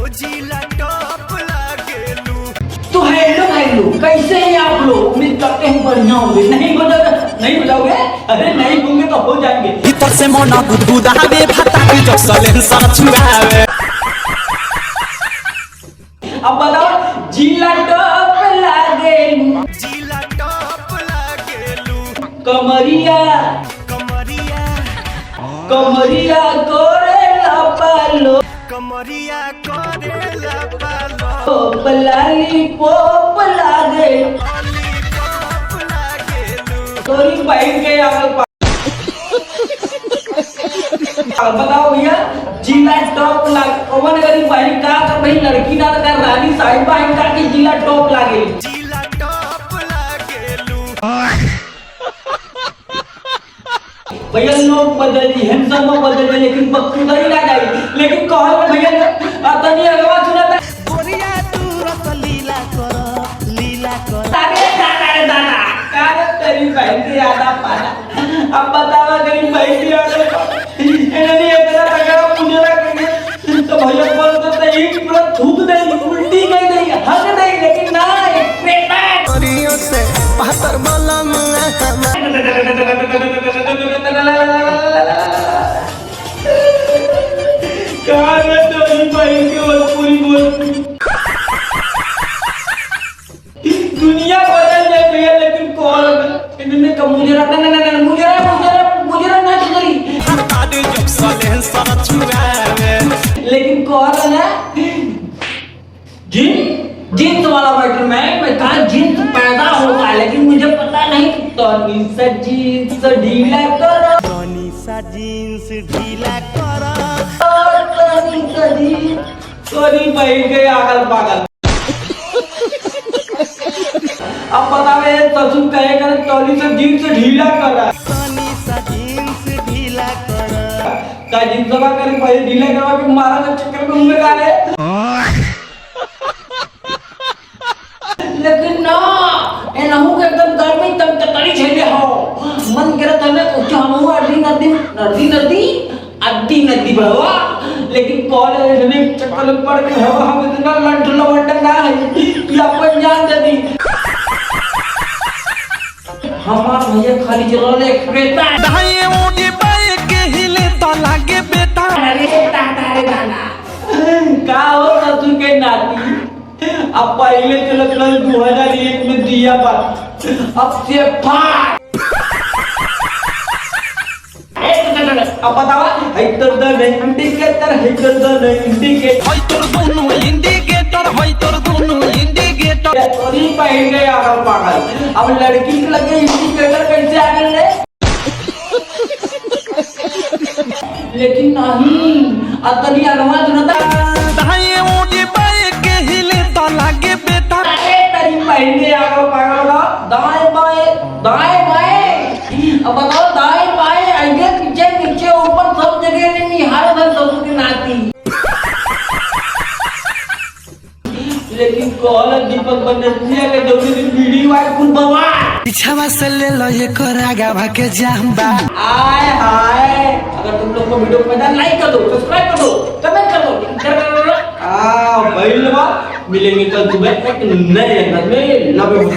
जिला टॉप लागेलू। तो हेलो कैसे हैं आप लोग? उम्मीद करते हैं बढ़िया होंगे। नहीं बजाओगे? अरे नहीं होंगे तो हो जाएंगे। भीतर से मोना गुदगुदावे फटा के जो सलेंसर छुआवे। अब बताओ जिला टॉप लागेलू। जिला टॉप लागेलू। कमरिया कमरिया करेला पालो। कमरिया करेला पालो। पलाली पोप लागे। लॉलीपॉप लागेलू। तोरी बाइक के आगे बताओ भैया जिला टॉप लागे कौन गरीब भाई का भाई लड़की ना कर रानी साहिबा इनका की जिला टॉप लागे। जिला टॉप लागेलू। भैया लोग बदली हैंडसम बदल लेकिन बक्तूदा ही ना जाए। लेकिन कहल में भैया तनी अगवा सुना था गोरिया तू रस लीला कर दादा कारे तेरी बहन की यादा पाना। अब बतावा गरीब भाई की याद इन्होंने इतना तगड़ा मुझे ना करिए तो भैया बोल तो एक पूरा थूक दे उल्टी गई नहीं हक नहीं लेकिन ना एक पेटा गोरियों से पत्थर मलम कारे तेरी बहन की वो पूरी बोल दुनिया बदल जाए भैया लेकिन कौन इन्होंने कब मुझे ना चली कादे जब सलेंसर छुआवे। लेकिन कौन है ना जींस वाला मैटर मैं कहा जींस पैदा होता है लेकिन मुझे पता नहीं तनी सा जींस ढीला करो तनी सा जींस ढीला करो। तनी सा जींस तोरी भाई गए आगल पागल। अब बतावे ससुर कहेगा तनी सा जींस ढीला करा तनी सा जींस ढीला करो। का जींस दबा कर भाई ढीला करवा के मारा के चक्कर में उंगली डाले। लेकिन ना ए नहु के एकदम गर्मी तक तड़ी छेले हो मन करे तने कुछ हम अद्दी नदी बहवा लेकिन कॉलेज ने चक्कर में पड़ के हवा हम इतना लंठ लवंडा ना है कि अपन जान दे दी। हमार भैया खाली चलो ले एक्सप्रेस दाएं ओडी बाएं के हिले तो लागे बेटा। अरे तारे गाना का हो ससुर के नाती। अब पहले चलो 2001 में दिया बात अब से फाट। अब बतावा हेक्टर द इंडिकेटर होय तोर दोनों इंडिकेटर तोरी पहन गए आगल पागल। अब लड़की के लगे इंडिकेटर कैसे आगल ले लेकिन नहीं अतली अगवा सुनता दाएं ओडी बाएं के हिले तो लागे बेटा। तेरी पहन गए आगल पागल दाएं बाएं अब बताओ दाएं बाएं आगे पीछे ऊपर सब जगह नहीं निहार बन ससुर की नाती। लेकिन कॉल दीपक बनर्जिया के दो दिन वीडियो आए कुल बवाल पीछावा से ले लो ये कोरागा भाके जाम्बा। आय हाय अगर तुम लोग को वीडियो को लाइक कर दो सब्सक्राइब कर दो कमेंट कर दो भाई मिलेंगे कल सुबह एक नए अंदाज में लव यू।